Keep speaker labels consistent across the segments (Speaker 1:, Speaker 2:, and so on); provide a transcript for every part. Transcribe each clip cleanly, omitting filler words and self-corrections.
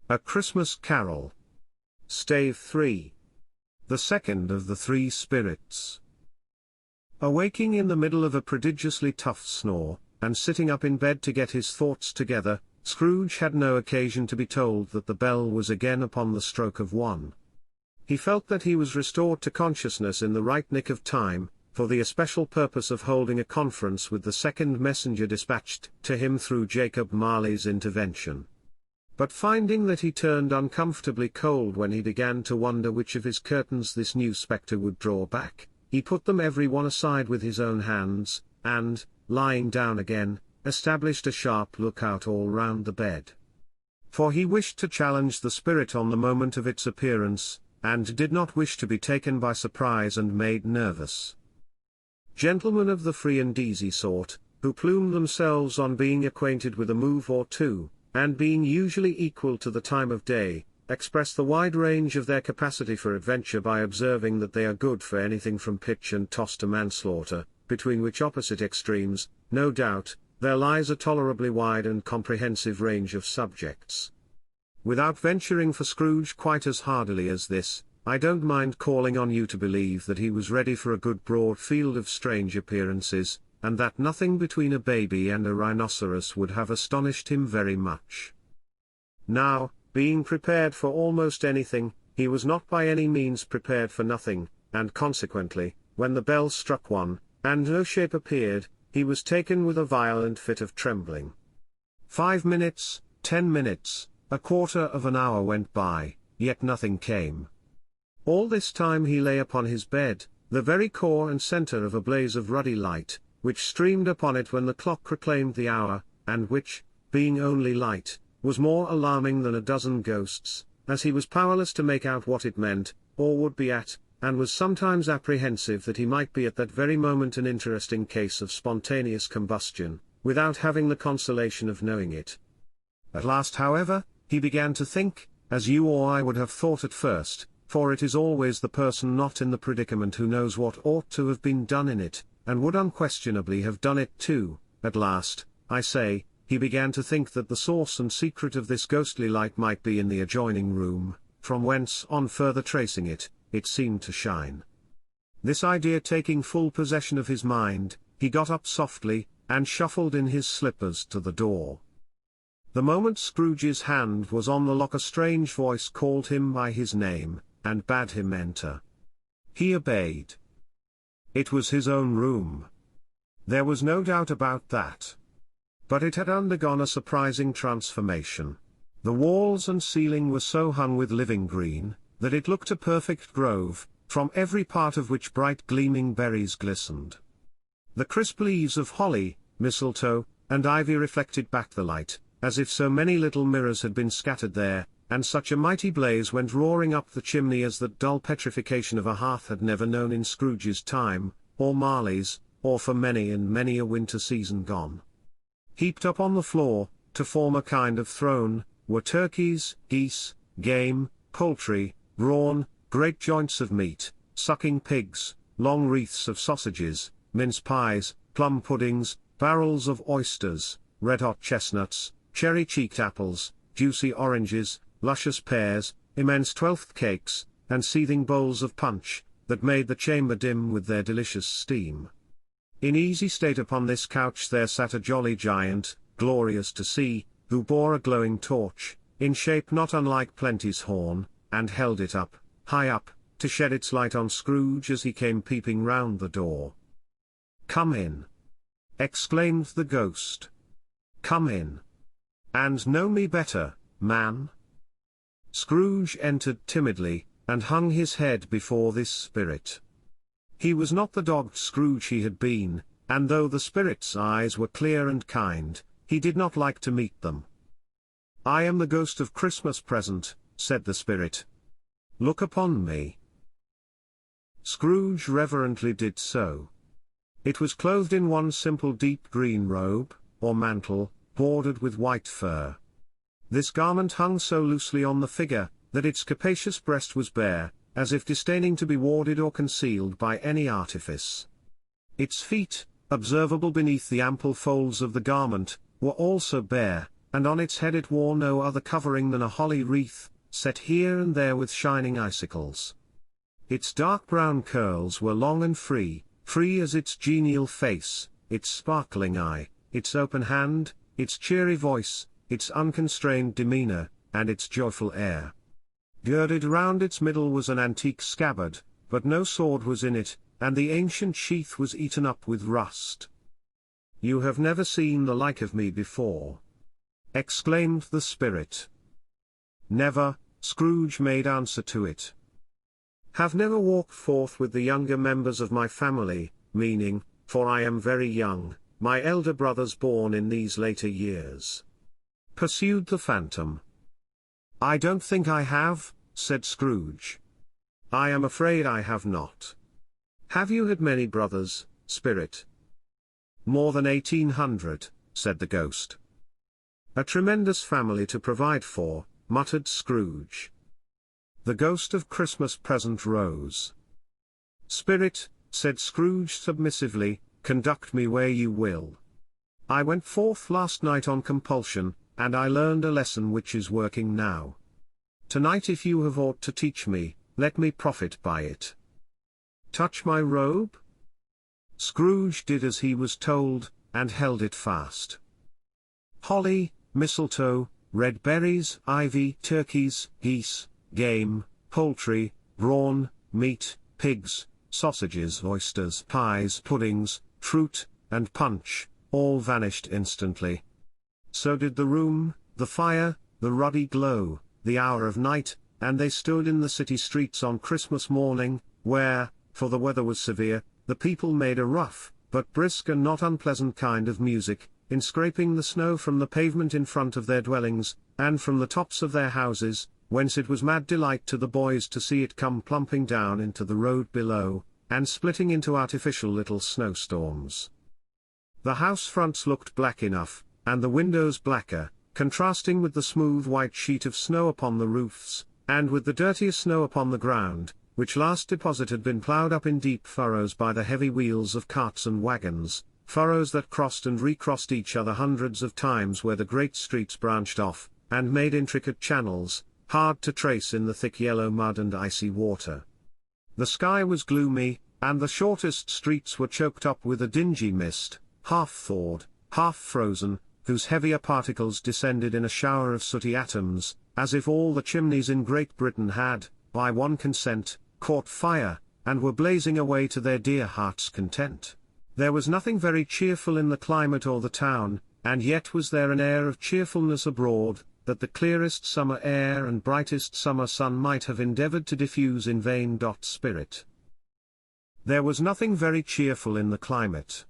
Speaker 1: A Christmas Carol. Stave III. The second of the three spirits. Awaking in the middle of a prodigiously tough snore, and sitting up in bed to get his thoughts together, Scrooge had no occasion to be told that the bell was again upon the stroke of 1. He felt that he was restored to consciousness in the right nick of time, for the especial purpose of holding a conference with the second messenger dispatched to him through Jacob Marley's intervention. But finding that he turned uncomfortably cold when he began to wonder which of his curtains this new spectre would draw back, he put them every one aside with his own hands, and, lying down again, established a sharp lookout all round the bed. For he wished to challenge the spirit on the moment of its appearance, and did not wish to be taken by surprise and made nervous. Gentlemen of the free and easy sort, who plume themselves on being acquainted with a move or two, and being usually equal to the time of day, express the wide range of their capacity for adventure by observing that they are good for anything from pitch and toss to manslaughter, between which opposite extremes, no doubt, there lies a tolerably wide and comprehensive range of subjects. Without venturing for Scrooge quite as hardily as this, I don't mind calling on you to believe that he was ready for a good broad field of strange appearances, and that nothing between a baby and a rhinoceros would have astonished him very much. Now, being prepared for almost anything, he was not by any means prepared for nothing, and consequently, when the bell struck 1, and no shape appeared, he was taken with a violent fit of trembling. 5 minutes, 10 minutes, a quarter of an hour went by, yet nothing came. All this time he lay upon his bed, the very core and centre of a blaze of ruddy light, which streamed upon it when the clock proclaimed the hour, and which, being only light, was more alarming than a dozen ghosts, as he was powerless to make out what it meant, or would be at, and was sometimes apprehensive that he might be at that very moment an interesting case of spontaneous combustion, without having the consolation of knowing it. At last, however, he began to think, as you or I would have thought at first, for it is always the person not in the predicament who knows what ought to have been done in it, and would unquestionably have done it too. At last, I say, he began to think that the source and secret of this ghostly light might be in the adjoining room, from whence, on further tracing it, it seemed to shine. This idea taking full possession of his mind, he got up softly, and shuffled in his slippers to the door. The moment Scrooge's hand was on the lock, a strange voice called him by his name, and bade him enter. He obeyed. It was his own room. There was no doubt about that. But it had undergone a surprising transformation. The walls and ceiling were so hung with living green, that it looked a perfect grove, from every part of which bright gleaming berries glistened. The crisp leaves of holly, mistletoe, and ivy reflected back the light, as if so many little mirrors had been scattered there, and such a mighty blaze went roaring up the chimney as that dull petrification of a hearth had never known in Scrooge's time, or Marley's, or for many and many a winter season gone. Heaped up on the floor, to form a kind of throne, were turkeys, geese, game, poultry, brawn, great joints of meat, sucking pigs, long wreaths of sausages, mince pies, plum puddings, barrels of oysters, red-hot chestnuts, cherry-cheeked apples, juicy oranges, luscious pears, immense twelfth cakes, and seething bowls of punch, that made the chamber dim with their delicious steam. In easy state upon this couch there sat a jolly giant, glorious to see, who bore a glowing torch, in shape not unlike Plenty's horn, and held it up, high up, to shed its light on Scrooge as he came peeping round the door. "Come in!" exclaimed the ghost. "Come in! And know me better, man?" Scrooge entered timidly, and hung his head before this spirit. He was not the dogged Scrooge he had been, and though the spirit's eyes were clear and kind, he did not like to meet them. "I am the ghost of Christmas present," said the spirit. "Look upon me." Scrooge reverently did so. It was clothed in one simple deep green robe, or mantle, bordered with white fur. This garment hung so loosely on the figure, that its capacious breast was bare, as if disdaining to be warded or concealed by any artifice. Its feet, observable beneath the ample folds of the garment, were also bare, and on its head it wore no other covering than a holly wreath, set here and there with shining icicles. Its dark brown curls were long and free as its genial face, its sparkling eye, its open hand, its cheery voice, its unconstrained demeanor, and its joyful air. Girded round its middle was an antique scabbard, but no sword was in it, and the ancient sheath was eaten up with rust. "You have never seen the like of me before," exclaimed the spirit. "Never," Scrooge made answer to it. "Have never walked forth with the younger members of my family, meaning, for I am very young, my elder brothers born in these later years," pursued the phantom. "I don't think I have," said Scrooge. "I am afraid I have not." "Have you had many brothers, spirit?" "More than 1800, said the ghost. "A tremendous family to provide for," muttered Scrooge. The ghost of Christmas present rose. "Spirit," said Scrooge submissively, "conduct me where you will. I went forth last night on compulsion, and I learned a lesson which is working now. Tonight, if you have aught to teach me, let me profit by it." "Touch my robe?" Scrooge did as he was told, and held it fast. Holly, mistletoe, red berries, ivy, turkeys, geese, game, poultry, brawn, meat, pigs, sausages, oysters, pies, puddings, fruit, and punch, all vanished instantly. So did the room, the fire, the ruddy glow, the hour of night, and they stood in the city streets on Christmas morning, where, for the weather was severe, the people made a rough, but brisk and not unpleasant kind of music, in scraping the snow from the pavement in front of their dwellings, and from the tops of their houses, whence it was mad delight to the boys to see it come plumping down into the road below, and splitting into artificial little snowstorms. The house fronts looked black enough, and the windows blacker, contrasting with the smooth white sheet of snow upon the roofs, and with the dirtier snow upon the ground, which last deposit had been ploughed up in deep furrows by the heavy wheels of carts and wagons, furrows that crossed and recrossed each other hundreds of times where the great streets branched off, and made intricate channels, hard to trace in the thick yellow mud and icy water. The sky was gloomy, and the shortest streets were choked up with a dingy mist, half thawed, half frozen, whose heavier particles descended in a shower of sooty atoms, as if all the chimneys in Great Britain had, by one consent, caught fire, and were blazing away to their dear hearts' content. There was nothing very cheerful in the climate or the town, and yet was there an air of cheerfulness abroad, that the clearest summer air and brightest summer sun might have endeavored to diffuse in vain. Spirit. There was nothing very cheerful in the climate.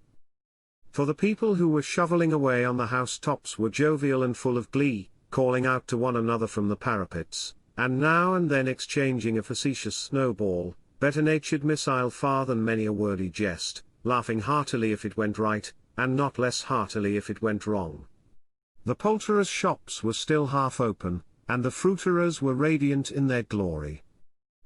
Speaker 1: For the people who were shoveling away on the housetops were jovial and full of glee, calling out to one another from the parapets, and now and then exchanging a facetious snowball, better-natured missile far than many a wordy jest, laughing heartily if it went right, and not less heartily if it went wrong. The poulterers' shops were still half open, and the fruiterers were radiant in their glory.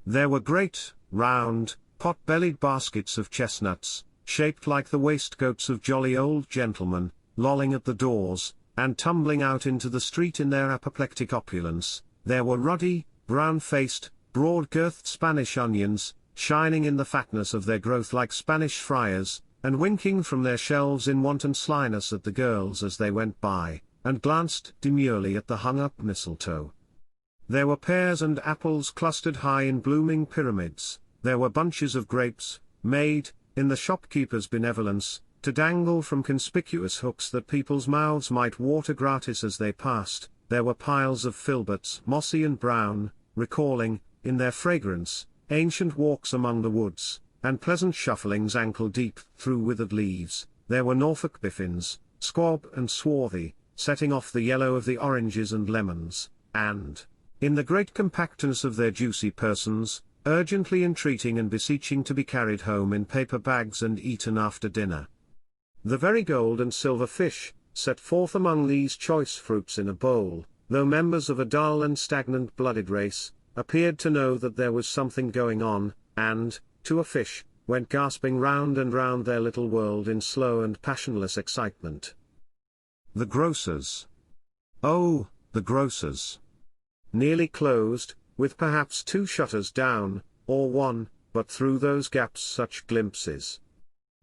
Speaker 1: There were great, round, pot-bellied baskets of chestnuts, shaped like the waistcoats of jolly old gentlemen, lolling at the doors, and tumbling out into the street in their apoplectic opulence. There were ruddy, brown-faced, broad-girthed Spanish onions, shining in the fatness of their growth like Spanish friars, and winking from their shelves in wanton slyness at the girls as they went by, and glanced demurely at the hung-up mistletoe. There were pears and apples clustered high in blooming pyramids, there were bunches of grapes, made, in the shopkeeper's benevolence, to dangle from conspicuous hooks that people's mouths might water gratis as they passed. There were piles of filberts, mossy and brown, recalling, in their fragrance, ancient walks among the woods, and pleasant shufflings ankle-deep through withered leaves. There were Norfolk biffins, squab and swarthy, setting off the yellow of the oranges and lemons, and, in the great compactness of their juicy persons, urgently entreating and beseeching to be carried home in paper bags and eaten after dinner. The very gold and silver fish, set forth among these choice fruits in a bowl, though members of a dull and stagnant-blooded race, appeared to know that there was something going on, and, to a fish, went gasping round and round their little world in slow and passionless excitement. The grocers. Oh, the grocers! Nearly closed, with perhaps 2 shutters down, or 1, but through those gaps such glimpses.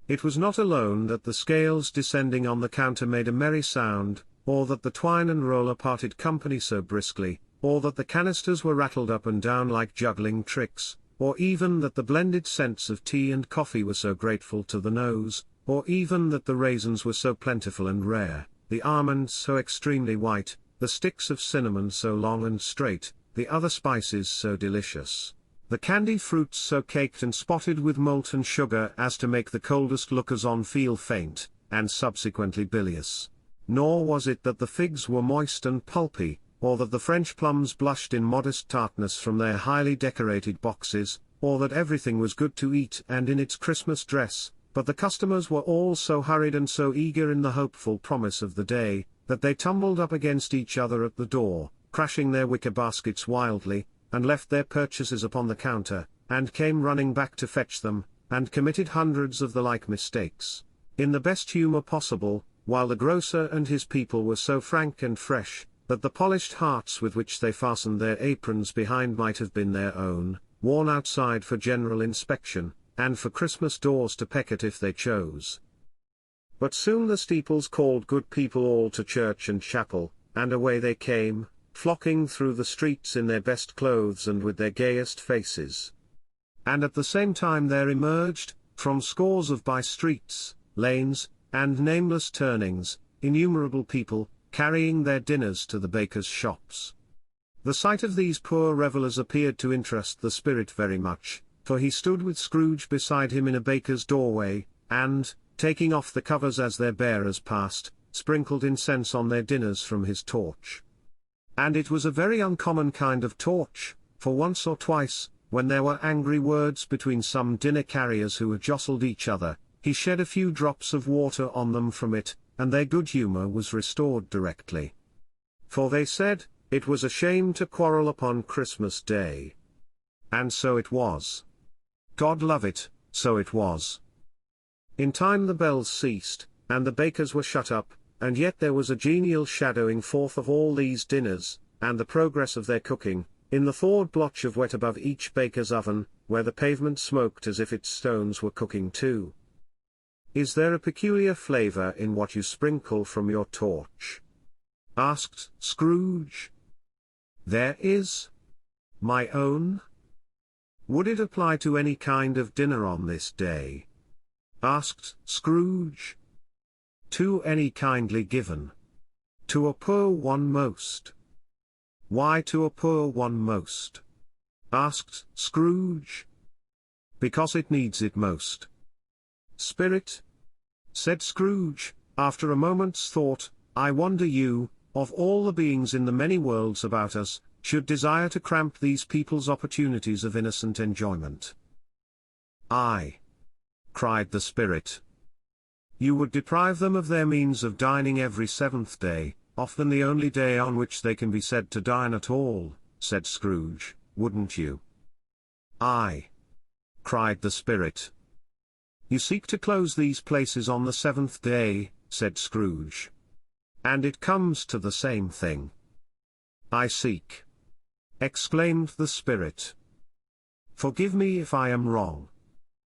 Speaker 1: It was not alone that the scales descending on the counter made a merry sound, or that the twine and roller parted company so briskly, or that the canisters were rattled up and down like juggling tricks, or even that the blended scents of tea and coffee were so grateful to the nose, or even that the raisins were so plentiful and rare, the almonds so extremely white, the sticks of cinnamon so long and straight, the other spices so delicious, the candied fruits so caked and spotted with molten sugar as to make the coldest lookers-on feel faint, and subsequently bilious. Nor was it that the figs were moist and pulpy, or that the French plums blushed in modest tartness from their highly decorated boxes, or that everything was good to eat and in its Christmas dress, but the customers were all so hurried and so eager in the hopeful promise of the day, that they tumbled up against each other at the door, crashing their wicker baskets wildly, and left their purchases upon the counter, and came running back to fetch them, and committed hundreds of the like mistakes, in the best humour possible, while the grocer and his people were so frank and fresh, that the polished hearts with which they fastened their aprons behind might have been their own, worn outside for general inspection, and for Christmas doors to peck at if they chose. But soon the steeples called good people all to church and chapel, and away they came, flocking through the streets in their best clothes and with their gayest faces. And at the same time there emerged, from scores of by-streets, lanes, and nameless turnings, innumerable people, carrying their dinners to the bakers' shops. The sight of these poor revellers appeared to interest the spirit very much, for he stood with Scrooge beside him in a baker's doorway, and, taking off the covers as their bearers passed, sprinkled incense on their dinners from his torch. And it was a very uncommon kind of torch, for once or twice, when there were angry words between some dinner-carriers who had jostled each other, he shed a few drops of water on them from it, and their good humour was restored directly. For they said, it was a shame to quarrel upon Christmas Day. And so it was. God love it, so it was. In time the bells ceased, and the bakers were shut up, and yet there was a genial shadowing forth of all these dinners, and the progress of their cooking, in the thawed blotch of wet above each baker's oven, where the pavement smoked as if its stones were cooking too. Is there a peculiar flavour in what you sprinkle from your torch? Asked Scrooge. There is. My own? Would it apply to any kind of dinner on this day? Asked Scrooge. To any kindly given. To a poor one most. Why to a poor one most? Asked Scrooge. Because it needs it most. Spirit? Said Scrooge, after a moment's thought, I wonder you, of all the beings in the many worlds about us, should desire to cramp these people's opportunities of innocent enjoyment. Aye! Cried the spirit. You would deprive them of their means of dining every 7th day, often the only day on which they can be said to dine at all, said Scrooge, wouldn't you? Aye! Cried the spirit. You seek to close these places on the 7th day, said Scrooge. And it comes to the same thing. I seek. Exclaimed the spirit. Forgive me if I am wrong.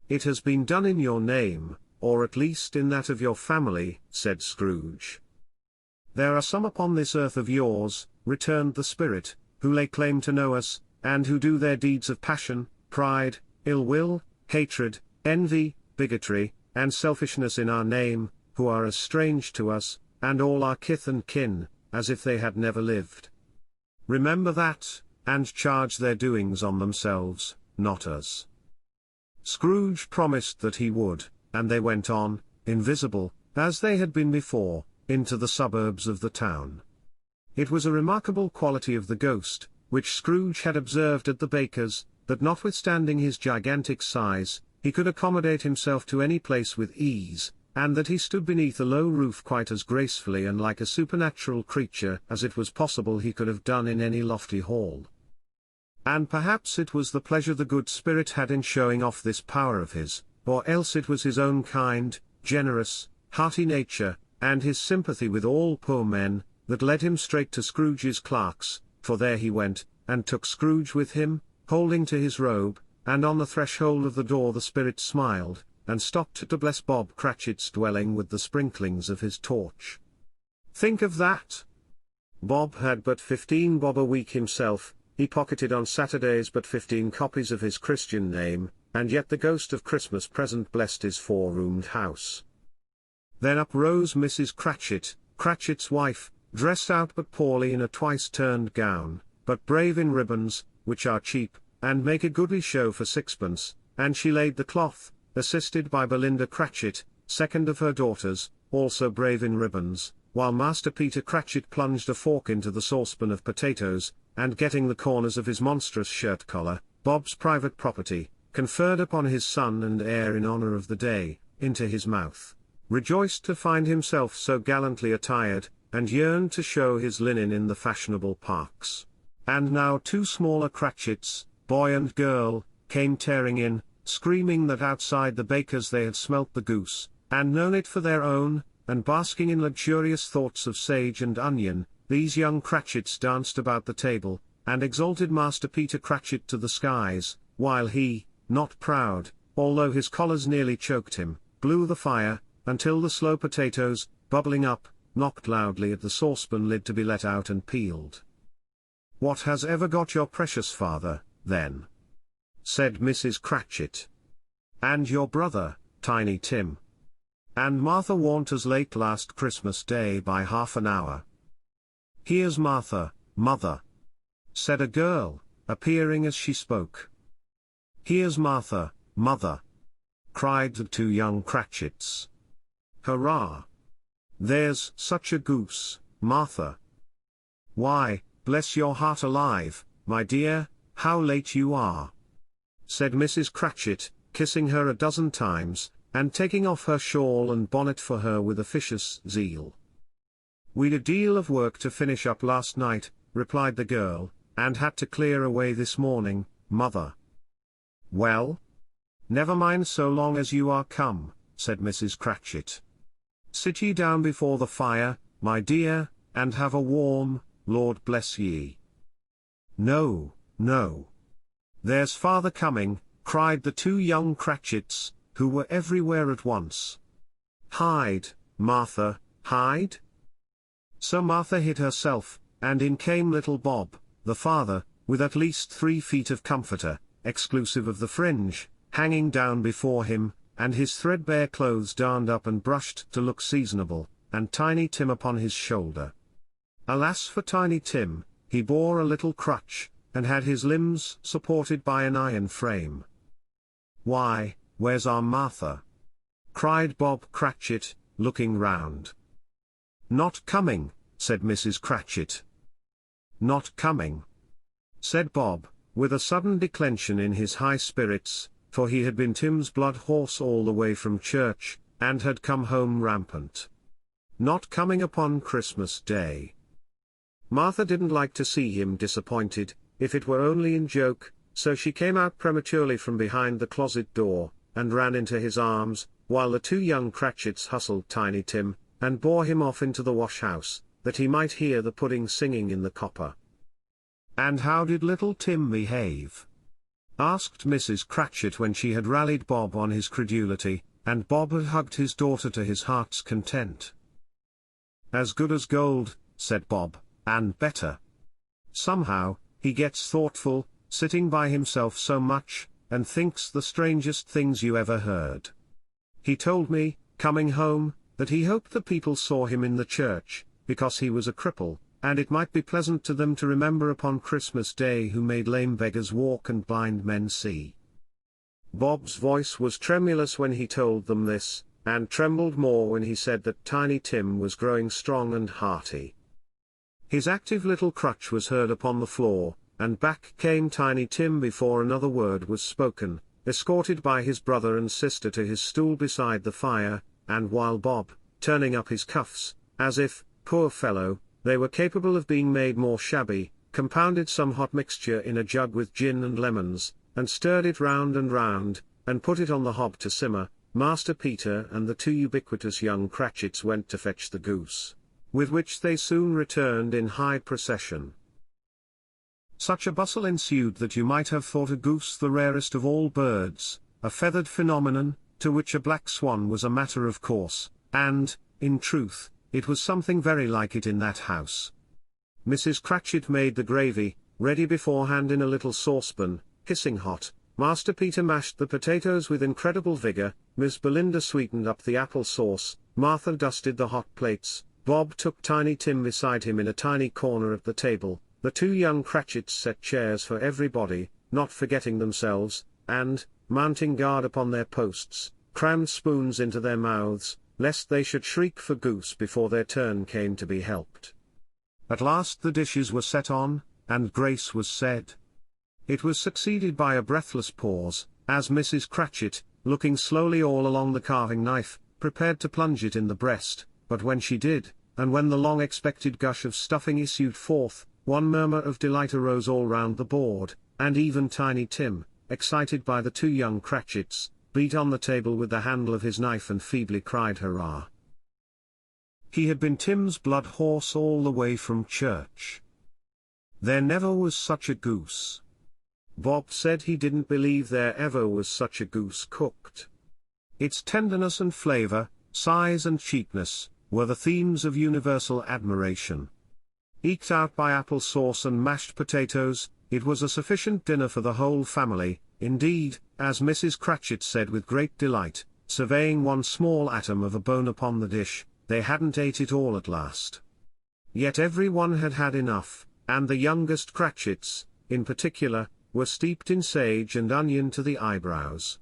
Speaker 1: It has been done in your name, or at least in that of your family, said Scrooge. There are some upon this earth of yours, returned the spirit, who lay claim to know us, and who do their deeds of passion, pride, ill will, hatred, envy, bigotry, and selfishness in our name, who are as strange to us, and all our kith and kin, as if they had never lived. Remember that, and charge their doings on themselves, not us. Scrooge promised that he would, and they went on, invisible, as they had been before, into the suburbs of the town. It was a remarkable quality of the ghost, which Scrooge had observed at the baker's, that notwithstanding his gigantic size, he could accommodate himself to any place with ease, and that he stood beneath a low roof quite as gracefully and like a supernatural creature as it was possible he could have done in any lofty hall. And perhaps it was the pleasure the good spirit had in showing off this power of his, or else it was his own kind, generous, hearty nature, and his sympathy with all poor men, that led him straight to Scrooge's clerk's, for there he went, and took Scrooge with him, holding to his robe, and on the threshold of the door the spirit smiled, and stopped to bless Bob Cratchit's dwelling with the sprinklings of his torch. Think of that! Bob had but 15 bob a week himself, he pocketed on Saturdays but 15 copies of his Christian name, and yet the ghost of Christmas present blessed his 4-roomed house. Then up rose Mrs. Cratchit, Cratchit's wife, dressed out but poorly in a twice-turned gown, but brave in ribbons, which are cheap, and make a goodly show for sixpence, and she laid the cloth, assisted by Belinda Cratchit, second of her daughters, also brave in ribbons, while Master Peter Cratchit plunged a fork into the saucepan of potatoes, and getting the corners of his monstrous shirt collar, Bob's private property, conferred upon his son and heir in honour of the day, into his mouth, rejoiced to find himself so gallantly attired, and yearned to show his linen in the fashionable parks. And now 2 smaller Cratchits, boy and girl, came tearing in, screaming that outside the baker's they had smelt the goose, and known it for their own, and basking in luxurious thoughts of sage and onion, these young Cratchits danced about the table, and exalted Master Peter Cratchit to the skies, while he, not proud, although his collars nearly choked him, blew the fire, until the slow potatoes, bubbling up, knocked loudly at the saucepan lid to be let out and peeled. "What has ever got your precious father, then?" said Mrs. Cratchit. "And your brother, Tiny Tim? And Martha warn't as late last Christmas Day by half an hour." "Here's Martha, mother," said a girl, appearing as she spoke. "Here's Martha, mother," cried the 2 young Cratchits. "Hurrah! There's such a goose, Martha." "Why, bless your heart alive, my dear, how late you are," said Mrs. Cratchit, kissing her a dozen times, and taking off her shawl and bonnet for her with officious zeal. "We'd a deal of work to finish up last night," replied the girl, "and had to clear away this morning, mother." "Well? Never mind so long as you are come," said Mrs. Cratchit. "Sit ye down before the fire, my dear, and have a warm, Lord bless ye." "No, no. There's father coming," cried the 2 young Cratchits, who were everywhere at once. "Hide, Martha, hide." So Martha hid herself, and in came little Bob, the father, with at least 3 feet of comforter, exclusive of the fringe, hanging down before him, and his threadbare clothes darned up and brushed to look seasonable, and Tiny Tim upon his shoulder. Alas for Tiny Tim, he bore a little crutch, and had his limbs supported by an iron frame. "Why, where's our Martha?" cried Bob Cratchit, looking round. "Not coming," said Mrs. Cratchit. "Not coming," said Bob, with a sudden declension in his high spirits, for he had been Tim's blood horse all the way from church, and had come home rampant. "Not coming upon Christmas Day." Martha didn't like to see him disappointed, if it were only in joke, so she came out prematurely from behind the closet door, and ran into his arms, while the 2 young Cratchits hustled Tiny Tim, and bore him off into the wash-house, that he might hear the pudding singing in the copper. "And how did little Tim behave?" asked Mrs. Cratchit when she had rallied Bob on his credulity, and Bob had hugged his daughter to his heart's content. "As good as gold," said Bob, "and better. Somehow, he gets thoughtful, sitting by himself so much, and thinks the strangest things you ever heard. He told me, coming home, that he hoped the people saw him in the church, because he was a cripple, and it might be pleasant to them to remember upon Christmas Day who made lame beggars walk and blind men see." Bob's voice was tremulous when he told them this, and trembled more when he said that Tiny Tim was growing strong and hearty. His active little crutch was heard upon the floor, and back came Tiny Tim before another word was spoken, escorted by his brother and sister to his stool beside the fire, and while Bob, turning up his cuffs, as if, poor fellow, they were capable of being made more shabby, compounded some hot mixture in a jug with gin and lemons, and stirred it round, and put it on the hob to simmer, Master Peter and the 2 ubiquitous young Cratchits went to fetch the goose. with which they soon returned in high procession. Such a bustle ensued that you might have thought a goose the rarest of all birds, a feathered phenomenon, to which a black swan was a matter of course, and, in truth, it was something very like it in that house. Mrs. Cratchit made the gravy, ready beforehand in a little saucepan, hissing hot. Master Peter mashed the potatoes with incredible vigor, Miss Belinda sweetened up the apple sauce, Martha dusted the hot plates, Bob took Tiny Tim beside him in a tiny corner of the table, the two young Cratchits set chairs for everybody, not forgetting themselves, and, mounting guard upon their posts, crammed spoons into their mouths, lest they should shriek for goose before their turn came to be helped. At last the dishes were set on, and grace was said. It was succeeded by a breathless pause, as Mrs. Cratchit, looking slowly all along the carving knife, prepared to plunge it in the breast, but when she did, and when the long-expected gush of stuffing issued forth, one murmur of delight arose all round the board, and even Tiny Tim, excited by the two young Cratchits, beat on the table with the handle of his knife and feebly cried hurrah. He had been Tim's blood horse all the way from church. There never was such a goose. Bob said he didn't believe there ever was such a goose cooked. Its tenderness and flavour, size and cheapness, were the themes of universal admiration. Eked out by apple sauce and mashed potatoes, it was a sufficient dinner for the whole family. Indeed, as Mrs. Cratchit said with great delight, surveying one small atom of a bone upon the dish, they hadn't ate it all at last. Yet every one had had enough, and the youngest Cratchits, in particular, were steeped in sage and onion to the eyebrows.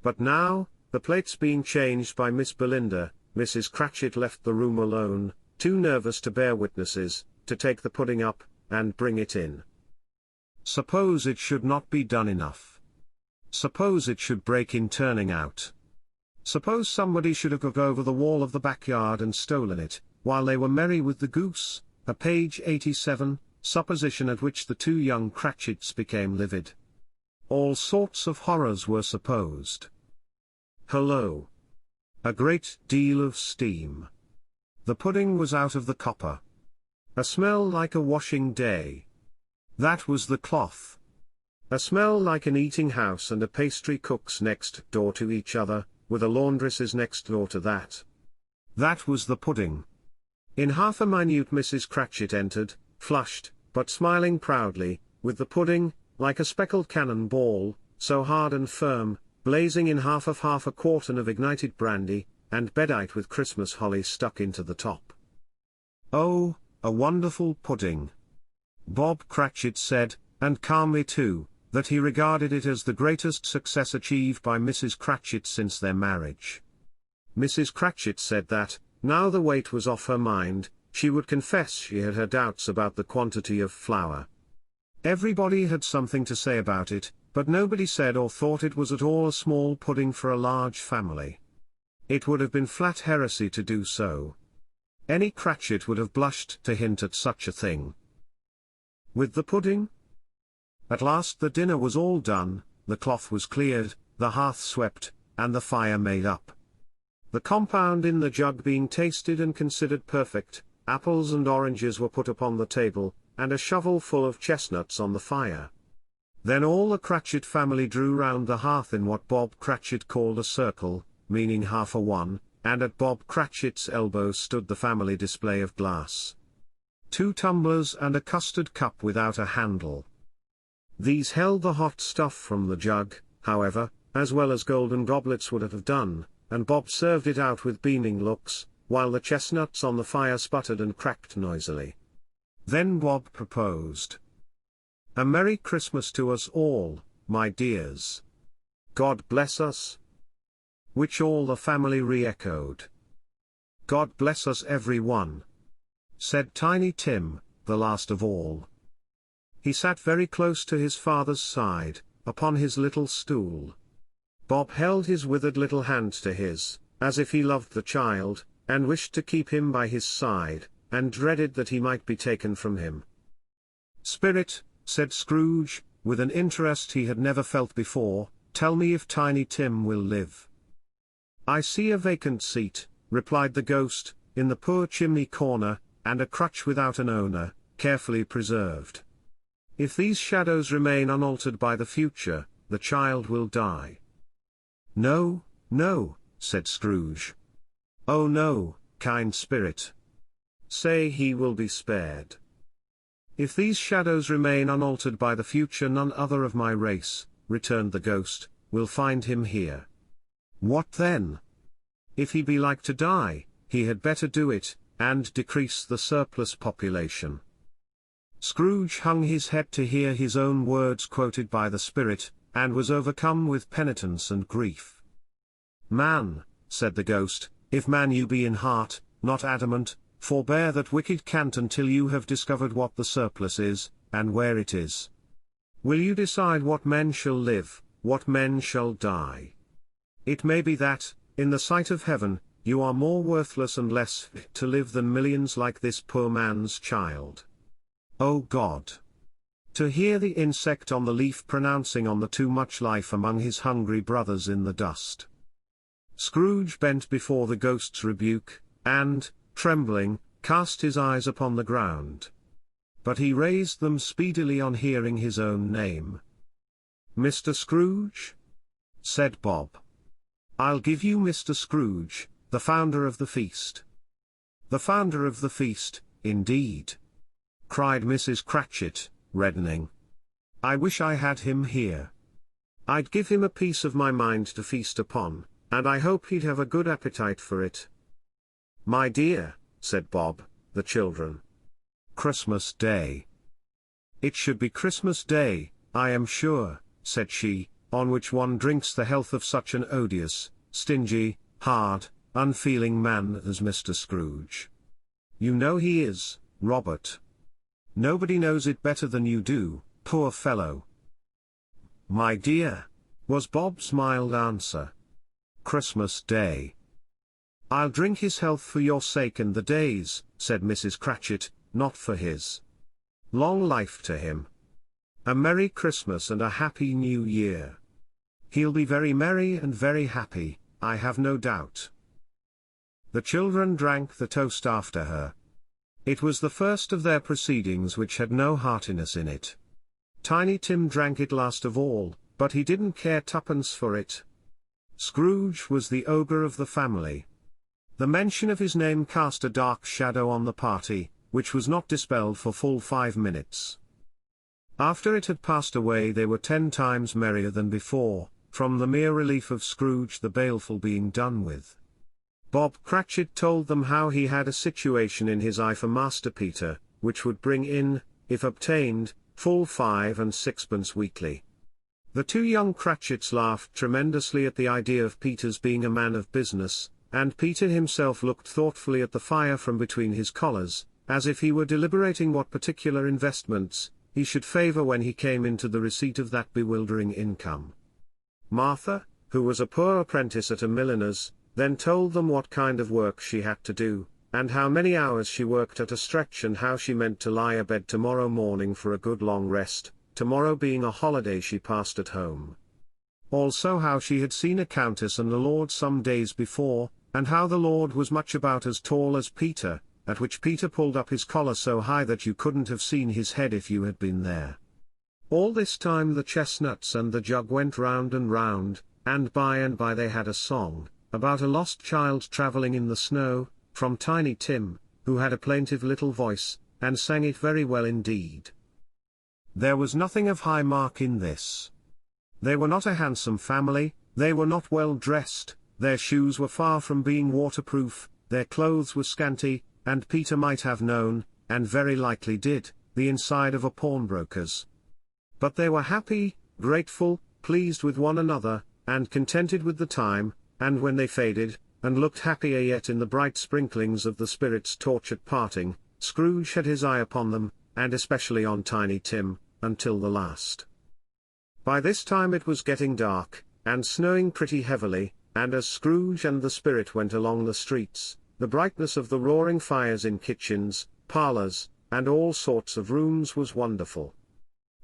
Speaker 1: But now, the plates being changed by Miss Belinda, Mrs. Cratchit left the room alone, too nervous to bear witnesses, to take the pudding up, and bring it in. Suppose it should not be done enough. Suppose it should break in turning out. Suppose somebody should have got over the wall of the backyard and stolen it, while they were merry with the goose, a page 87, supposition at which the two young Cratchits became livid. All sorts of horrors were supposed. Hello! A great deal of steam. The pudding was out of the copper. A smell like a washing day. That was the cloth. A smell like an eating house and a pastry cook's next door to each other, with a laundress's next door to that. That was the pudding. In half a minute Mrs. Cratchit entered, flushed, but smiling proudly, with the pudding, like a speckled cannon ball, so hard and firm, blazing in half a quartern of ignited brandy, and bedight with Christmas holly stuck into the top. Oh, a wonderful pudding! Bob Cratchit said, and calmly too, that he regarded it as the greatest success achieved by Mrs. Cratchit since their marriage. Mrs. Cratchit said that, now the weight was off her mind, she would confess she had her doubts about the quantity of flour. Everybody had something to say about it, but nobody said or thought it was at all a small pudding for a large family. It would have been flat heresy to do so. Any Cratchit would have blushed to hint at such a thing. With the pudding? At last the dinner was all done, the cloth was cleared, the hearth swept, and the fire made up. The compound in the jug being tasted and considered perfect, apples and oranges were put upon the table, and a shovel full of chestnuts on the fire. Then all the Cratchit family drew round the hearth in what Bob Cratchit called a circle, meaning half a one, and at Bob Cratchit's elbow stood the family display of glass. 2 tumblers and a custard cup without a handle. These held the hot stuff from the jug, however, as well as golden goblets would have done, and Bob served it out with beaming looks, while the chestnuts on the fire sputtered and cracked noisily. Then Bob proposed. "A Merry Christmas to us all, my dears. God bless us." Which all the family re-echoed. "God bless us every one," said Tiny Tim, the last of all. He sat very close to his father's side, upon his little stool. Bob held his withered little hand to his, as if he loved the child, and wished to keep him by his side, and dreaded that he might be taken from him. "Spirit," said Scrooge, with an interest he had never felt before, "tell me if Tiny Tim will live." "I see a vacant seat," replied the ghost, in the poor chimney corner, and a crutch without an owner, carefully preserved. If these shadows remain unaltered by the future, the child will die. "No, no," said Scrooge. "Oh no, kind spirit. Say he will be spared. If these shadows remain unaltered by the future, none other of my race," returned the ghost, "will find him here." "What then?" "If he be like to die, he had better do it, and decrease the surplus population." Scrooge hung his head to hear his own words quoted by the spirit, and was overcome with penitence and grief. "Man," said the ghost, "if man you be in heart, not adamant, forbear that wicked cant until you have discovered what the surplus is, and where it is. Will you decide what men shall live, what men shall die? It may be that, in the sight of heaven, you are more worthless and less fit to live than millions like this poor man's child. O God! To hear the insect on the leaf pronouncing on the too much life among his hungry brothers in the dust." Scrooge bent before the ghost's rebuke, and, trembling, cast his eyes upon the ground. But he raised them speedily on hearing his own name. "Mr. Scrooge?" said Bob. "I'll give you Mr. Scrooge, the founder of the feast." "The founder of the feast, indeed!" cried Mrs. Cratchit, reddening. "I wish I had him here. I'd give him a piece of my mind to feast upon, and I hope he'd have a good appetite for it." "My dear," said Bob, "the children. Christmas Day." "It should be Christmas Day, I am sure," said she, "on which one drinks the health of such an odious, stingy, hard, unfeeling man as Mr. Scrooge. You know he is, Robert. Nobody knows it better than you do, poor fellow." "My dear," was Bob's mild answer. "Christmas Day." "I'll drink his health for your sake and the day's," said Mrs. Cratchit, "not for his. Long life to him. A Merry Christmas and a Happy New Year. He'll be very merry and very happy, I have no doubt." The children drank the toast after her. It was the first of their proceedings which had no heartiness in it. Tiny Tim drank it last of all, but he didn't care twopence for it. Scrooge was the ogre of the family. The mention of his name cast a dark shadow on the party, which was not dispelled for full 5 minutes. After it had passed away they were 10 times merrier than before, from the mere relief of Scrooge the baleful being done with. Bob Cratchit told them how he had a situation in his eye for Master Peter, which would bring in, if obtained, full 5 and 6pence weekly. The 2 young Cratchits laughed tremendously at the idea of Peter's being a man of business, and Peter himself looked thoughtfully at the fire from between his collars, as if he were deliberating what particular investments he should favour when he came into the receipt of that bewildering income. Martha, who was a poor apprentice at a milliner's, then told them what kind of work she had to do, and how many hours she worked at a stretch, and how she meant to lie abed tomorrow morning for a good long rest, tomorrow being a holiday she passed at home. Also how she had seen a countess and a lord some days before, and how the lord was much about as tall as Peter, at which Peter pulled up his collar so high that you couldn't have seen his head if you had been there. All this time the chestnuts and the jug went round and by they had a song, about a lost child travelling in the snow, from Tiny Tim, who had a plaintive little voice, and sang it very well indeed. There was nothing of high mark in this. They were not a handsome family, they were not well dressed, their shoes were far from being waterproof, their clothes were scanty, and Peter might have known, and very likely did, the inside of a pawnbroker's. But they were happy, grateful, pleased with one another, and contented with the time, and when they faded, and looked happier yet in the bright sprinklings of the spirit's torch at parting, Scrooge had his eye upon them, and especially on Tiny Tim, until the last. By this time it was getting dark, and snowing pretty heavily, and as Scrooge and the spirit went along the streets, the brightness of the roaring fires in kitchens, parlours, and all sorts of rooms was wonderful.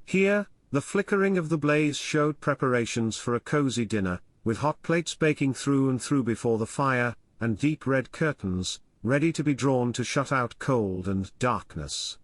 Speaker 1: Here, the flickering of the blaze showed preparations for a cosy dinner, with hot plates baking through and through before the fire, and deep red curtains, ready to be drawn to shut out cold and darkness.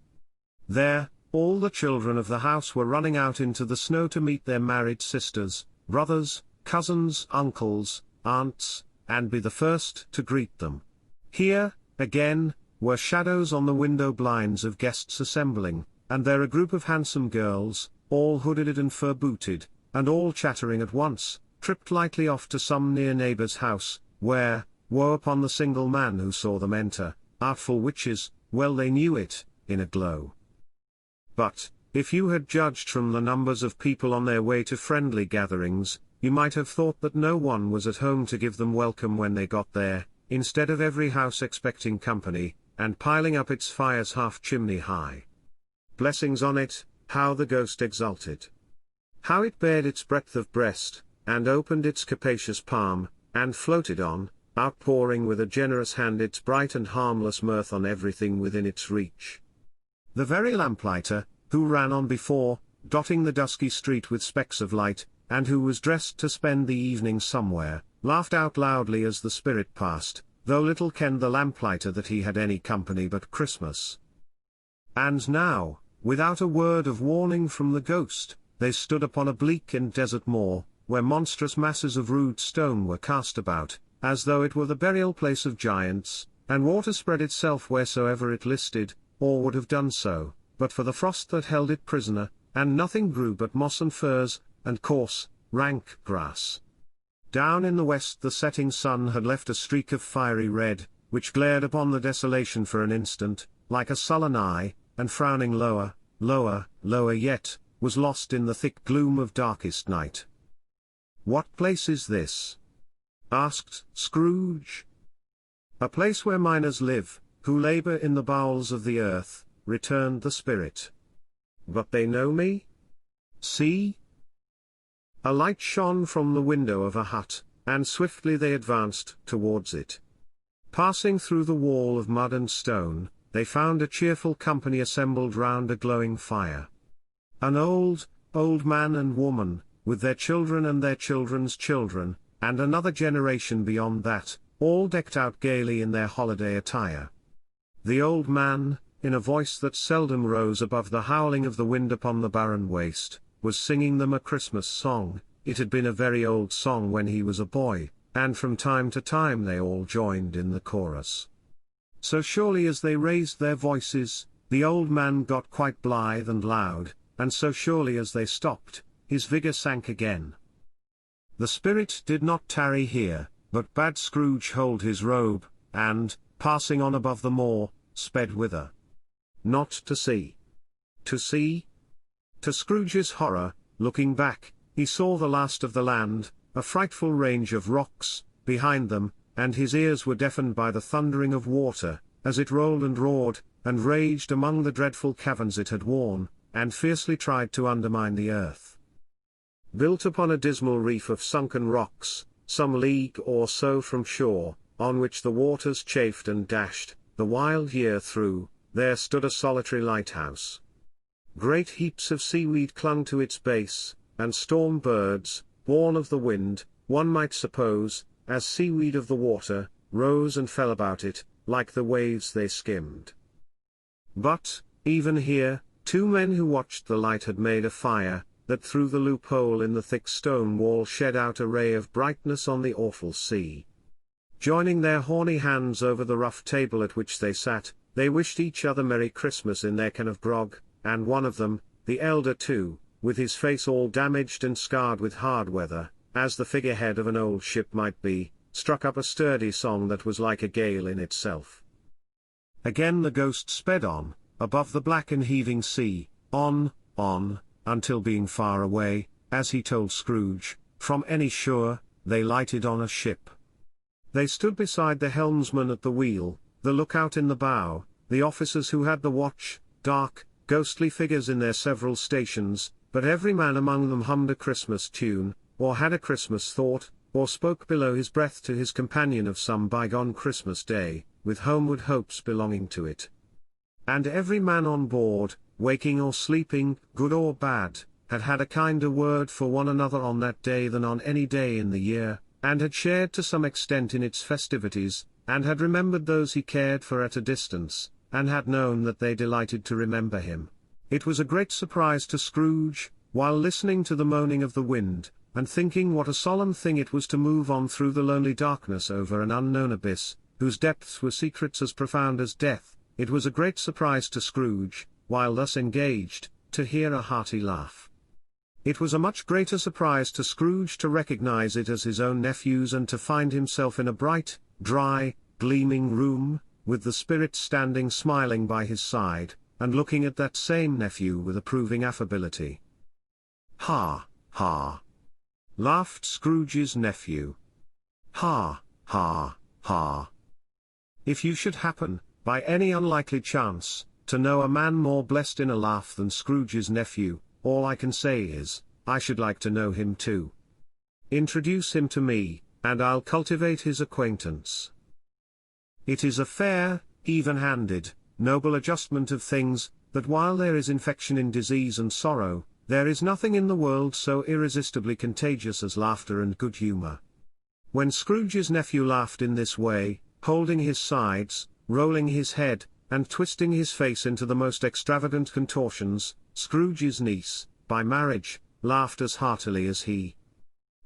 Speaker 1: There, all the children of the house were running out into the snow to meet their married sisters, brothers, cousins, uncles, aunts, and be the first to greet them. Here, again, were shadows on the window blinds of guests assembling, and there a group of handsome girls, all hooded and fur-booted, and all chattering at once, tripped lightly off to some near neighbour's house, where, woe upon the single man who saw them enter, artful witches, well they knew it, in a glow. But, if you had judged from the numbers of people on their way to friendly gatherings, you might have thought that no one was at home to give them welcome when they got there, instead of every house expecting company, and piling up its fires half chimney high. Blessings on it, how the ghost exulted! How it bared its breadth of breast, and opened its capacious palm, and floated on, outpouring with a generous hand its bright and harmless mirth on everything within its reach. The very lamplighter, who ran on before, dotting the dusky street with specks of light, and who was dressed to spend the evening somewhere, laughed out loudly as the spirit passed, though little kenned the lamplighter that he had any company but Christmas. And now, without a word of warning from the ghost, they stood upon a bleak and desert moor, where monstrous masses of rude stone were cast about, as though it were the burial place of giants, and water spread itself wheresoever it listed, or would have done so, but for the frost that held it prisoner, and nothing grew but moss and furze, and coarse, rank grass. Down in the west the setting sun had left a streak of fiery red, which glared upon the desolation for an instant, like a sullen eye, and frowning lower, lower, lower yet, was lost in the thick gloom of darkest night. "What place is this?" asked Scrooge. "A place where miners live, who labour in the bowels of the earth," returned the spirit. "But they know me? See!" A light shone from the window of a hut, and swiftly they advanced towards it. Passing through the wall of mud and stone, they found a cheerful company assembled round a glowing fire. An old man and woman, with their children and their children's children, and another generation beyond that, all decked out gaily in their holiday attire. The old man, in a voice that seldom rose above the howling of the wind upon the barren waste, was singing them a Christmas song. It had been a very old song when he was a boy, and from time to time they all joined in the chorus. So surely as they raised their voices, the old man got quite blithe and loud, and so surely as they stopped, his vigour sank again. The spirit did not tarry here, but bade Scrooge hold his robe, and, passing on above the moor, sped whither? Not to see. To see? To Scrooge's horror, looking back, he saw the last of the land, a frightful range of rocks, behind them, and his ears were deafened by the thundering of water, as it rolled and roared, and raged among the dreadful caverns it had worn, and fiercely tried to undermine the earth. Built upon a dismal reef of sunken rocks, some league or so from shore, on which the waters chafed and dashed, the wild year through, there stood a solitary lighthouse. Great heaps of seaweed clung to its base, and storm birds, born of the wind, one might suppose, as seaweed of the water, rose and fell about it, like the waves they skimmed. But, even here, two men who watched the light had made a fire, that through the loophole in the thick stone wall shed out a ray of brightness on the awful sea. Joining their horny hands over the rough table at which they sat, they wished each other Merry Christmas in their can of grog, and one of them, the elder too, with his face all damaged and scarred with hard weather, as the figurehead of an old ship might be, struck up a sturdy song that was like a gale in itself. Again the ghost sped on, above the black and heaving sea, on, until being far away, as he told Scrooge, from any shore, they lighted on a ship. They stood beside the helmsman at the wheel, the lookout in the bow, the officers who had the watch, dark, ghostly figures in their several stations, but every man among them hummed a Christmas tune, or had a Christmas thought, or spoke below his breath to his companion of some bygone Christmas day, with homeward hopes belonging to it. And every man on board, waking or sleeping, good or bad, had had a kinder word for one another on that day than on any day in the year, and had shared to some extent in its festivities, and had remembered those he cared for at a distance, and had known that they delighted to remember him. It was a great surprise to Scrooge, while listening to the moaning of the wind, and thinking what a solemn thing it was to move on through the lonely darkness over an unknown abyss, whose depths were secrets as profound as death. It was a great surprise to Scrooge, while thus engaged, to hear a hearty laugh. It was a much greater surprise to Scrooge to recognize it as his own nephew's, and to find himself in a bright, dry, gleaming room, with the spirit standing smiling by his side, and looking at that same nephew with approving affability. "Ha, ha!" laughed Scrooge's nephew. "Ha, ha, ha! If you should happen, by any unlikely chance, to know a man more blessed in a laugh than Scrooge's nephew, all I can say is, I should like to know him too. Introduce him to me, and I'll cultivate his acquaintance." It is a fair, even-handed, noble adjustment of things, that while there is infection in disease and sorrow, there is nothing in the world so irresistibly contagious as laughter and good humor. When Scrooge's nephew laughed in this way, holding his sides, rolling his head, and twisting his face into the most extravagant contortions, Scrooge's niece, by marriage, laughed as heartily as he.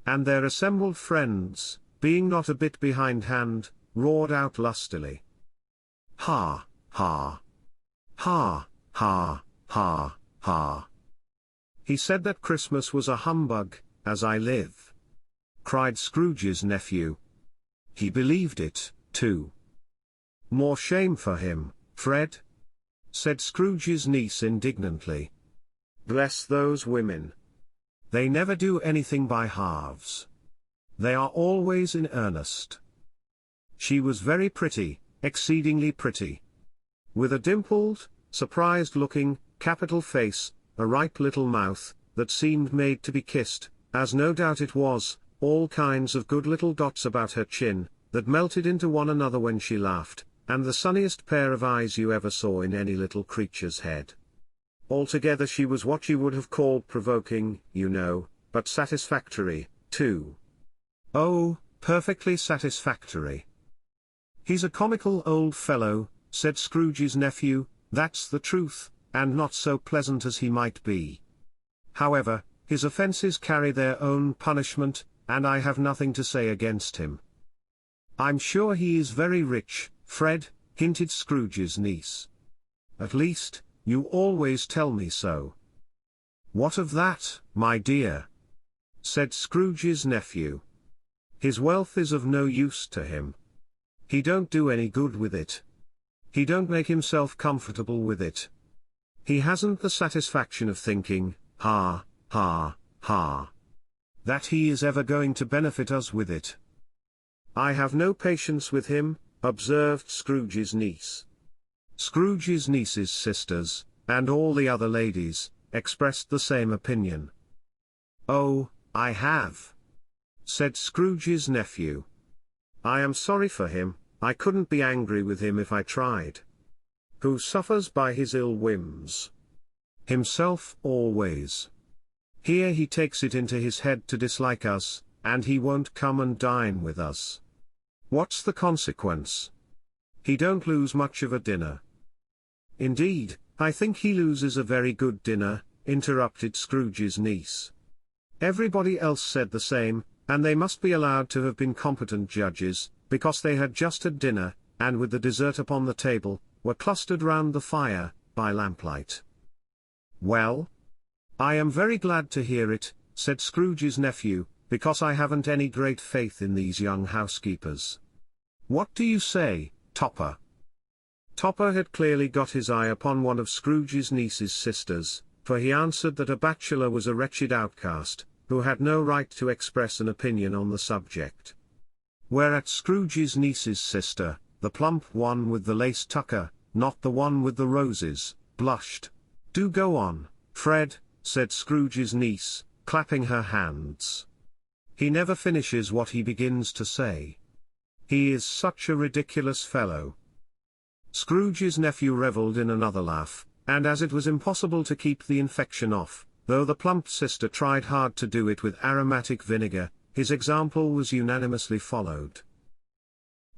Speaker 1: And their assembled friends, being not a bit behindhand, roared out lustily. "Ha, ha! Ha, ha, ha, ha! He said that Christmas was a humbug, as I live!" cried Scrooge's nephew. "He believed it, too." "More shame for him, Fred," said Scrooge's niece indignantly. "Bless those women! They never do anything by halves. They are always in earnest." She was very pretty, exceedingly pretty. With a dimpled, surprised-looking, capital face, a ripe little mouth, that seemed made to be kissed, as no doubt it was, all kinds of good little dots about her chin, that melted into one another when she laughed, and the sunniest pair of eyes you ever saw in any little creature's head. Altogether she was what you would have called provoking, you know, but satisfactory, too. Oh, perfectly satisfactory. "He's a comical old fellow," said Scrooge's nephew, "that's the truth, and not so pleasant as he might be. However, his offences carry their own punishment, and I have nothing to say against him." "I'm sure he is very rich, Fred," hinted Scrooge's niece. "At least, you always tell me so." "What of that, my dear?" said Scrooge's nephew. "His wealth is of no use to him. He don't do any good with it. He don't make himself comfortable with it. He hasn't the satisfaction of thinking, ha, ha, ha, that he is ever going to benefit us with it." "I have no patience with him," observed Scrooge's niece. Scrooge's niece's sisters, and all the other ladies, expressed the same opinion. "Oh, I have," said Scrooge's nephew. "I am sorry for him, I couldn't be angry with him if I tried. Who suffers by his ill whims? Himself always. Here he takes it into his head to dislike us, and he won't come and dine with us. What's the consequence? He don't lose much of a dinner." "Indeed, I think he loses a very good dinner," interrupted Scrooge's niece. Everybody else said the same, and they must be allowed to have been competent judges, because they had just had dinner, and with the dessert upon the table, were clustered round the fire, by lamplight. "Well, I am very glad to hear it," said Scrooge's nephew, "because I haven't any great faith in these young housekeepers. What do you say, Topper?" Topper had clearly got his eye upon one of Scrooge's niece's sisters, for he answered that a bachelor was a wretched outcast, who had no right to express an opinion on the subject. Whereat Scrooge's niece's sister, the plump one with the lace tucker, not the one with the roses, blushed. "Do go on, Fred," said Scrooge's niece, clapping her hands. "He never finishes what he begins to say. He is such a ridiculous fellow." Scrooge's nephew revelled in another laugh, and as it was impossible to keep the infection off, though the plump sister tried hard to do it with aromatic vinegar, his example was unanimously followed.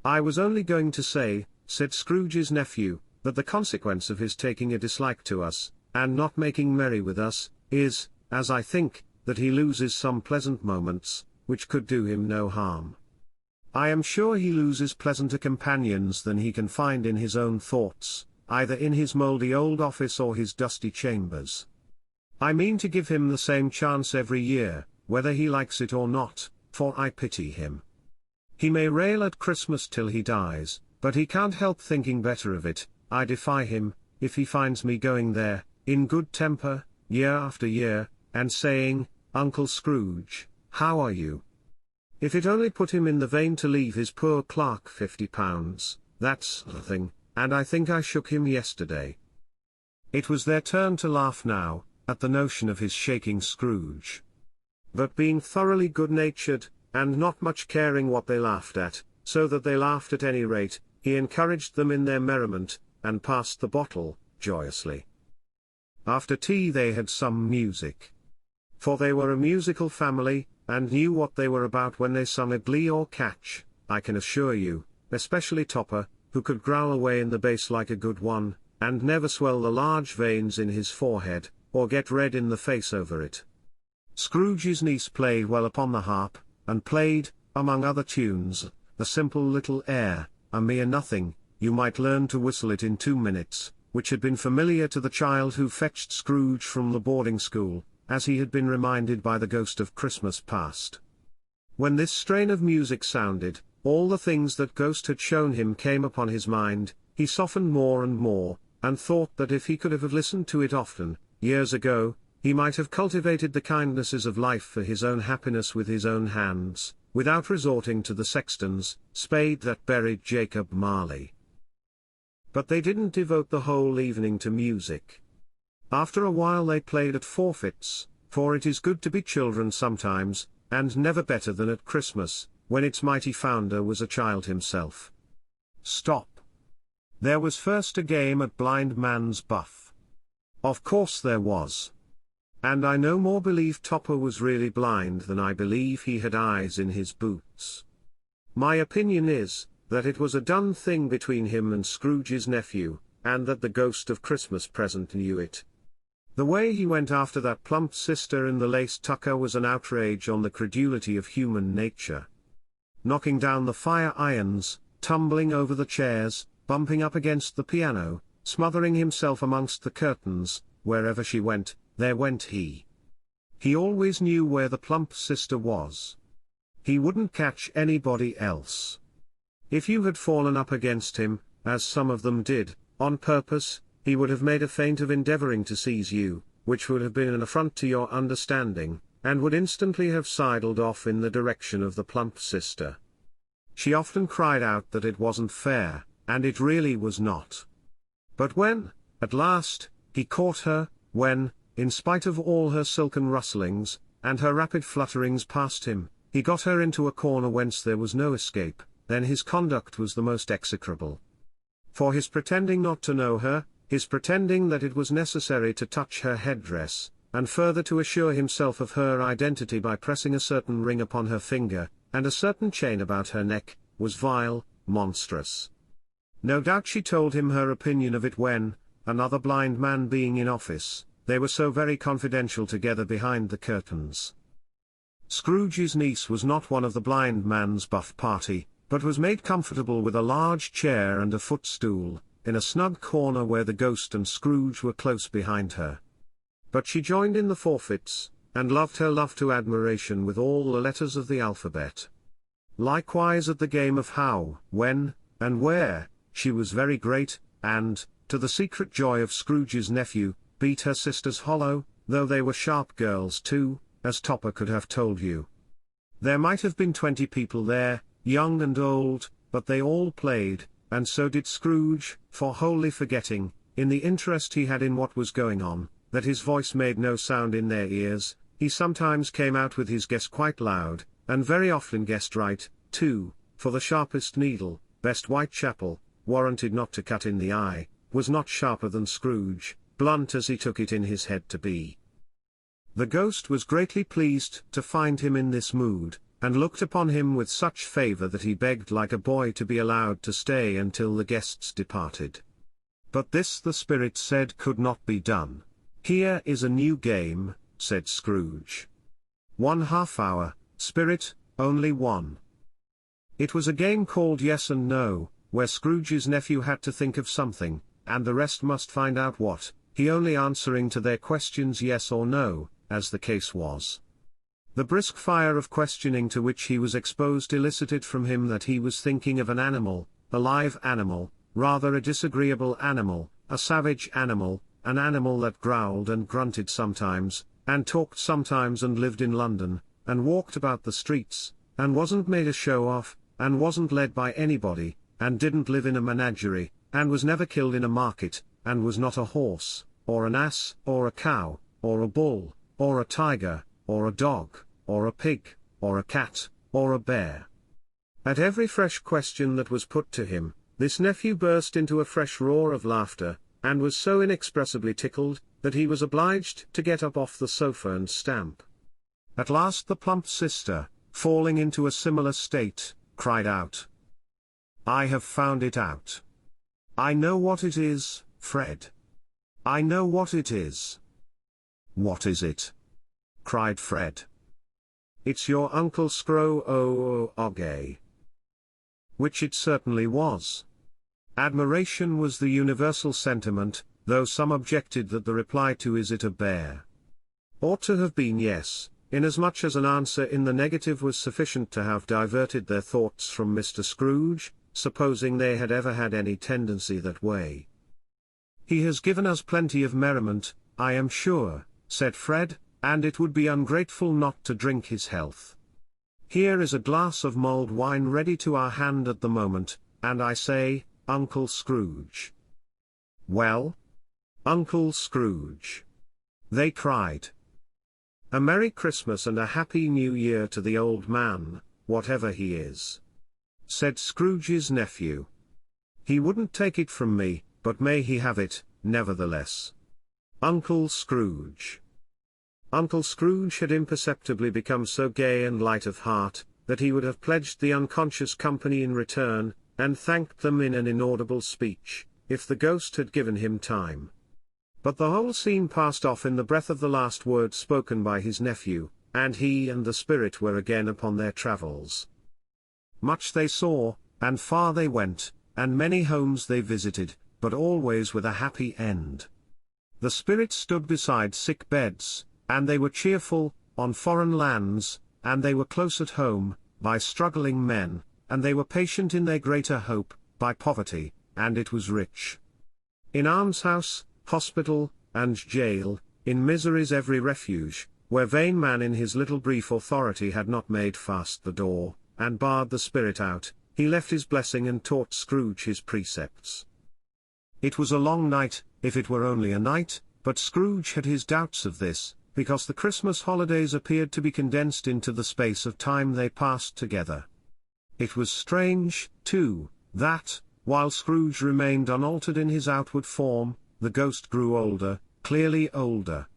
Speaker 1: "I was only going to say," said Scrooge's nephew, "that the consequence of his taking a dislike to us, and not making merry with us, is, as I think, that he loses some pleasant moments, which could do him no harm. I am sure he loses pleasanter companions than he can find in his own thoughts, either in his mouldy old office or his dusty chambers. I mean to give him the same chance every year, whether he likes it or not, for I pity him. He may rail at Christmas till he dies, but he can't help thinking better of it. I defy him, if he finds me going there, in good temper, year after year, and saying, 'Uncle Scrooge, how are you?' If it only put him in the vein to leave his poor clerk £50, that's the thing, and I think I shook him yesterday." It was their turn to laugh now, at the notion of his shaking Scrooge. But being thoroughly good-natured, and not much caring what they laughed at, so that they laughed at any rate, he encouraged them in their merriment, and passed the bottle, joyously. After tea they had some music. For they were a musical family, and knew what they were about when they sung a glee or catch, I can assure you, especially Topper, who could growl away in the bass like a good one, and never swell the large veins in his forehead, or get red in the face over it. Scrooge's niece played well upon the harp, and played, among other tunes, a simple little air, a mere nothing, you might learn to whistle it in 2 minutes, which had been familiar to the child who fetched Scrooge from the boarding school, as he had been reminded by the ghost of Christmas past. When this strain of music sounded, all the things that ghost had shown him came upon his mind, he softened more and more, and thought that if he could have listened to it often, years ago, he might have cultivated the kindnesses of life for his own happiness with his own hands, without resorting to the sexton's spade that buried Jacob Marley. But they didn't devote the whole evening to music. After a while they played at forfeits, for it is good to be children sometimes, and never better than at Christmas, when its mighty founder was a child himself. Stop. There was first a game at Blind Man's Buff. Of course there was. And I no more believe Topper was really blind than I believe he had eyes in his boots. My opinion is, that it was a done thing between him and Scrooge's nephew, and that the ghost of Christmas present knew it. The way he went after that plump sister in the lace tucker was an outrage on the credulity of human nature. Knocking down the fire irons, tumbling over the chairs, bumping up against the piano, smothering himself amongst the curtains, wherever she went, there went he. He always knew where the plump sister was. He wouldn't catch anybody else. If you had fallen up against him, as some of them did, on purpose, he would have made a feint of endeavoring to seize you, which would have been an affront to your understanding, and would instantly have sidled off in the direction of the plump sister. She often cried out that it wasn't fair, and it really was not. But when, at last, he caught her, when, in spite of all her silken rustlings, and her rapid flutterings past him, he got her into a corner whence there was no escape, then his conduct was the most execrable. For his pretending not to know her, his pretending that it was necessary to touch her headdress, and further to assure himself of her identity by pressing a certain ring upon her finger, and a certain chain about her neck, was vile, monstrous. No doubt she told him her opinion of it when, another blind man being in office, they were so very confidential together behind the curtains. Scrooge's niece was not one of the blind man's buff party, but was made comfortable with a large chair and a footstool, in a snug corner where the ghost and Scrooge were close behind her. But she joined in the forfeits, and loved her love to admiration with all the letters of the alphabet. Likewise at the game of how, when, and where, she was very great, and, to the secret joy of Scrooge's nephew, beat her sisters hollow, though they were sharp girls too, as Topper could have told you. There might have been 20 people there, young and old, but they all played, and so did Scrooge, for wholly forgetting, in the interest he had in what was going on, that his voice made no sound in their ears, he sometimes came out with his guess quite loud, and very often guessed right, too, for the sharpest needle, best Whitechapel, warranted not to cut in the eye, was not sharper than Scrooge, blunt as he took it in his head to be. The ghost was greatly pleased to find him in this mood, and looked upon him with such favour that he begged like a boy to be allowed to stay until the guests departed. But this the spirit said could not be done. "Here is a new game," said Scrooge. "1 half-hour, spirit, only one." It was a game called Yes and No, where Scrooge's nephew had to think of something, and the rest must find out what, he only answering to their questions yes or no, as the case was. The brisk fire of questioning to which he was exposed elicited from him that he was thinking of an animal, a live animal, rather a disagreeable animal, a savage animal, an animal that growled and grunted sometimes, and talked sometimes and lived in London, and walked about the streets, and wasn't made a show of, and wasn't led by anybody, and didn't live in a menagerie, and was never killed in a market, and was not a horse, or an ass, or a cow, or a bull, or a tiger, or a dog, or a pig, or a cat, or a bear. At every fresh question that was put to him, this nephew burst into a fresh roar of laughter, and was so inexpressibly tickled, that he was obliged to get up off the sofa and stamp. At last the plump sister, falling into a similar state, cried out, "I have found it out. I know what it is, Fred. I know what it is." "What is it?" cried Fred. "It's your Uncle Scrooge." Which it certainly was. Admiration was the universal sentiment, though some objected that the reply to "Is it a bear?" ought to have been yes, inasmuch as an answer in the negative was sufficient to have diverted their thoughts from Mr. Scrooge, supposing they had ever had any tendency that way. "He has given us plenty of merriment, I am sure," said Fred, "and it would be ungrateful not to drink his health. Here is a glass of mulled wine ready to our hand at the moment, and I say, Uncle Scrooge." "Well? Uncle Scrooge?" they cried. "A Merry Christmas and a Happy New Year to the old man, whatever he is," said Scrooge's nephew. "He wouldn't take it from me, but may he have it, nevertheless. Uncle Scrooge." Uncle Scrooge had imperceptibly become so gay and light of heart, that he would have pledged the unconscious company in return, and thanked them in an inaudible speech, if the ghost had given him time. But the whole scene passed off in the breath of the last word spoken by his nephew, and he and the spirit were again upon their travels. Much they saw, and far they went, and many homes they visited, but always with a happy end. The spirit stood beside sick beds, and they were cheerful, on foreign lands, and they were close at home, by struggling men, and they were patient in their greater hope, by poverty, and it was rich. In almshouse, hospital, and jail, in misery's every refuge, where vain man in his little brief authority had not made fast the door, and barred the spirit out, he left his blessing and taught Scrooge his precepts. It was a long night, if it were only a night, but Scrooge had his doubts of this, because the Christmas holidays appeared to be condensed into the space of time they passed together. It was strange, too, that, while Scrooge remained unaltered in his outward form, the ghost grew older, clearly older.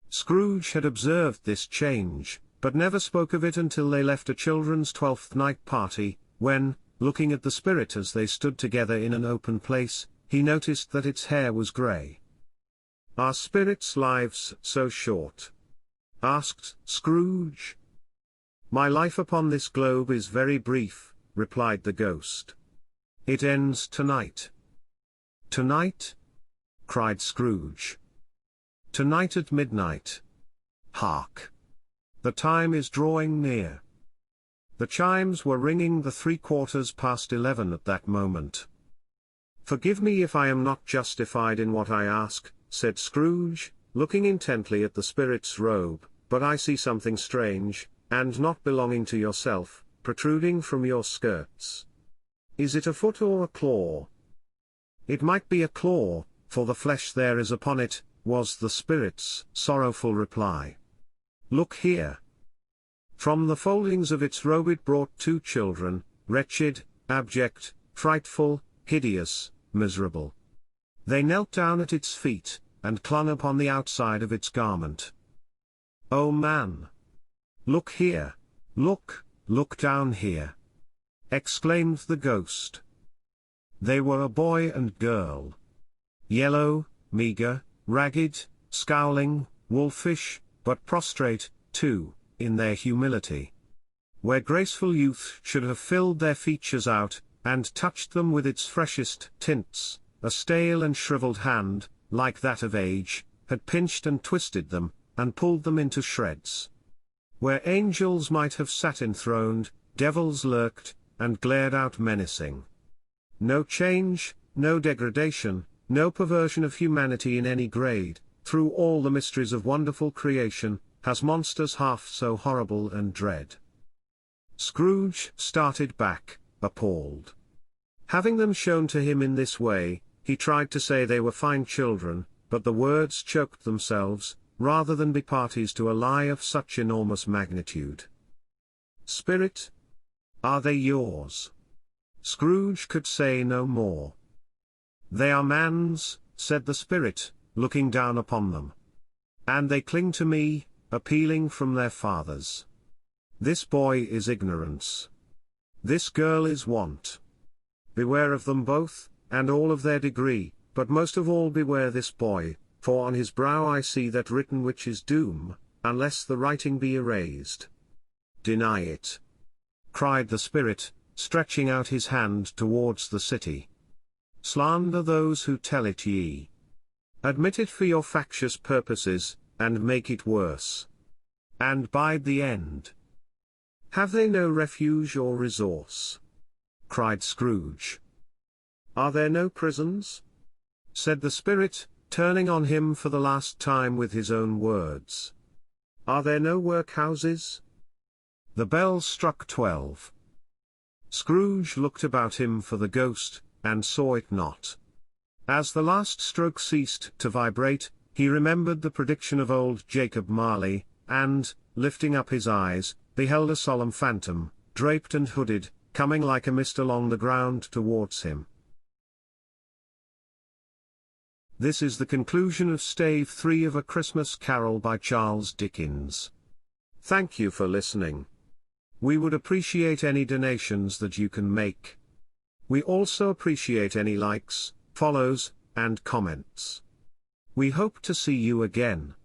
Speaker 1: Scrooge had observed this change, but never spoke of it until they left a children's 12th night party, when, looking at the spirit as they stood together in an open place, he noticed that its hair was grey. "Are spirits' lives so short?" asked Scrooge. "My life upon this globe is very brief," replied the ghost. "It ends tonight." "Tonight?" cried Scrooge. "Tonight at midnight. Hark! The time is drawing near." The chimes were ringing the 11:15 at that moment. "Forgive me if I am not justified in what I ask," said Scrooge, looking intently at the spirit's robe, "but I see something strange, and not belonging to yourself, protruding from your skirts. Is it a foot or a claw?" "It might be a claw, for the flesh there is upon it," was the spirit's sorrowful reply. "Look here." From the foldings of its robe it brought 2 children, wretched, abject, frightful, hideous, miserable. They knelt down at its feet, and clung upon the outside of its garment. "Oh man! Look here! Look!" look down here!" exclaimed the ghost. They were a boy and girl. Yellow, meager, ragged, scowling, wolfish, but prostrate, too, in their humility. Where graceful youth should have filled their features out, and touched them with its freshest tints, a stale and shriveled hand, like that of age, had pinched and twisted them, and pulled them into shreds. Where angels might have sat enthroned, devils lurked, and glared out menacing. No change, no degradation, no perversion of humanity in any grade, through all the mysteries of wonderful creation, has monsters half so horrible and dread. Scrooge started back, appalled. Having them shown to him in this way, he tried to say they were fine children, but the words choked themselves, rather than be parties to a lie of such enormous magnitude. "Spirit? Are they yours?" Scrooge could say no more. "They are man's," said the spirit, looking down upon them. "And they cling to me, appealing from their fathers. This boy is ignorance. This girl is want. Beware of them both, and all of their degree, but most of all beware this boy, for on his brow I see that written which is doom, unless the writing be erased." "Deny it!" cried the spirit, stretching out his hand towards the city. "Slander those who tell it ye. Admit it for your factious purposes, and make it worse. And bide the end. Have they no refuge or resource?" cried Scrooge. "Are there no prisons?" said the spirit, turning on him for the last time with his own words. "Are there no workhouses?" The bell struck 12. Scrooge looked about him for the ghost, and saw it not. As the last stroke ceased to vibrate, he remembered the prediction of old Jacob Marley, and, lifting up his eyes, beheld a solemn phantom, draped and hooded, coming like a mist along the ground towards him. This is the conclusion of Stave III of A Christmas Carol by Charles Dickens. Thank you for listening. We would appreciate any donations that you can make. We also appreciate any likes, follows, and comments. We hope to see you again.